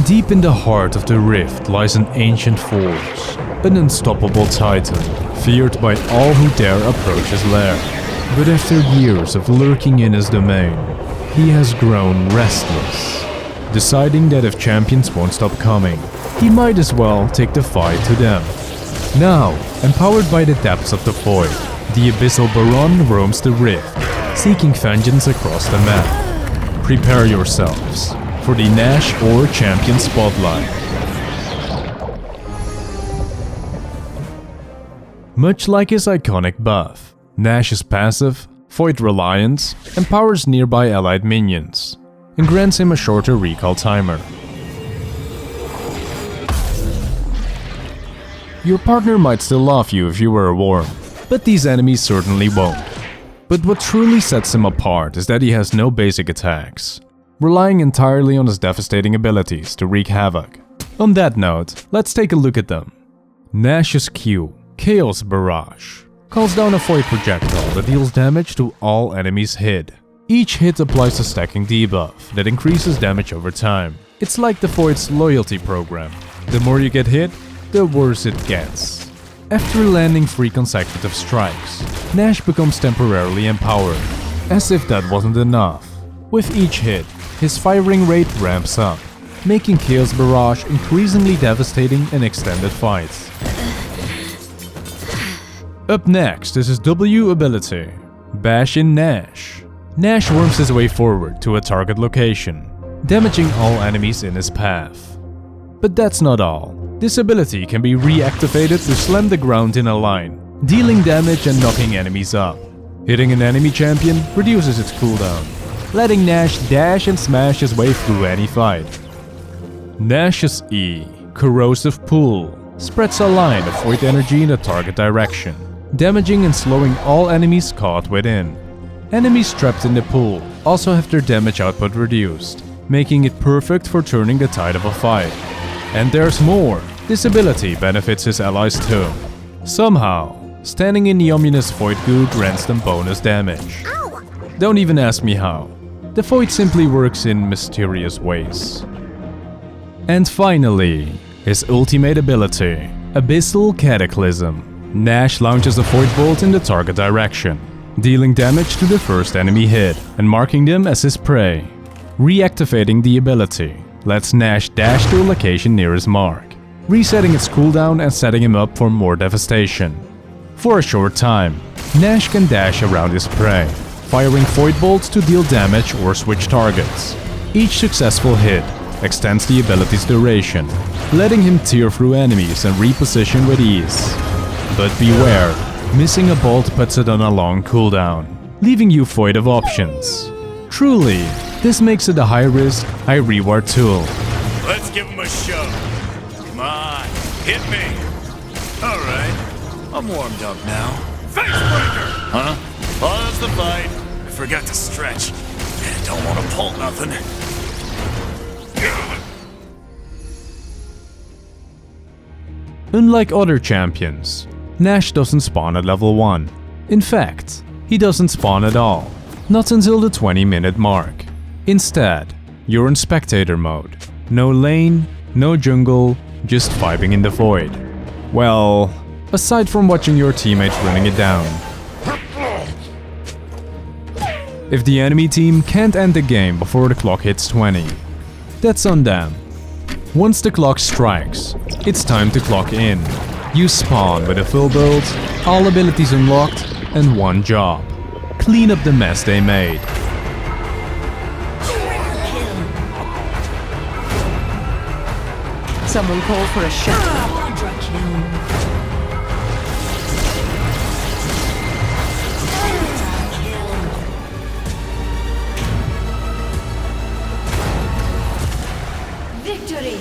Deep in the heart of the rift lies an ancient force, an unstoppable titan, feared by all who dare approach his lair. But after years of lurking in his domain, he has grown restless, deciding that if champions won't stop coming, he might as well take the fight to them. Now, empowered by the depths of the void, the Abyssal Baron roams the rift, seeking vengeance across the map. Prepare yourselves for the Nash'Or Champion Spotlight. Much like his iconic buff, Nash's passive, Void Reliance, empowers nearby allied minions, and grants him a shorter recall timer. Your partner might still love you if you were a worm, but these enemies certainly won't. But what truly sets him apart is that he has no basic attacks, relying entirely on his devastating abilities to wreak havoc. On that note, let's take a look at them. Nash's Q, Chaos Barrage, calls down a void projectile that deals damage to all enemies hit. Each hit applies a stacking debuff that increases damage over time. It's like the Void's loyalty program. The more you get hit, the worse it gets. After landing 3 consecutive strikes, Nash becomes temporarily empowered. As if that wasn't enough, with each hit, his firing rate ramps up, making Chaos Barrage increasingly devastating in extended fights. Up next is his W ability, Bashin Nash. Nash worms his way forward to a target location, damaging all enemies in his path. But that's not all. This ability can be reactivated to slam the ground in a line, dealing damage and knocking enemies up. Hitting an enemy champion reduces its cooldown, letting Nash dash and smash his way through any fight. Nash's E, Corrosive Pool, spreads a line of void energy in the target direction, damaging and slowing all enemies caught within. Enemies trapped in the pool also have their damage output reduced, making it perfect for turning the tide of a fight. And there's more. This ability benefits his allies too. Somehow, standing in the ominous void goo grants them bonus damage. Ow. Don't even ask me how. The void simply works in mysterious ways. And finally, his ultimate ability, Abyssal Cataclysm. Nash launches a void bolt in the target direction, dealing damage to the first enemy hit and marking them as his prey. Reactivating the ability lets Nash dash to a location near his mark, resetting its cooldown and setting him up for more devastation. For a short time, Nash can dash around his prey, firing void bolts to deal damage or switch targets. Each successful hit extends the ability's duration, letting him tear through enemies and reposition with ease. But beware, missing a bolt puts it on a long cooldown, leaving you void of options. Truly, this makes it a high-risk, high-reward tool. Let's give him a shove. Come on, hit me. All right, I'm warmed up now. Facebreaker! Huh? Oh, that's the fight. I forgot to stretch. I don't want to pull nothing. Unlike other champions, Nash doesn't spawn at level 1. In fact, he doesn't spawn at all, not until the 20-minute mark. Instead, you're in spectator mode. No lane, no jungle, just vibing in the void. Well, aside from watching your teammates running it down. If the enemy team can't end the game before the clock hits 20, that's on them. Once the clock strikes, it's time to clock in. You spawn with a full build, all abilities unlocked, and one job: clean up the mess they made. Someone call for a shot. Victory!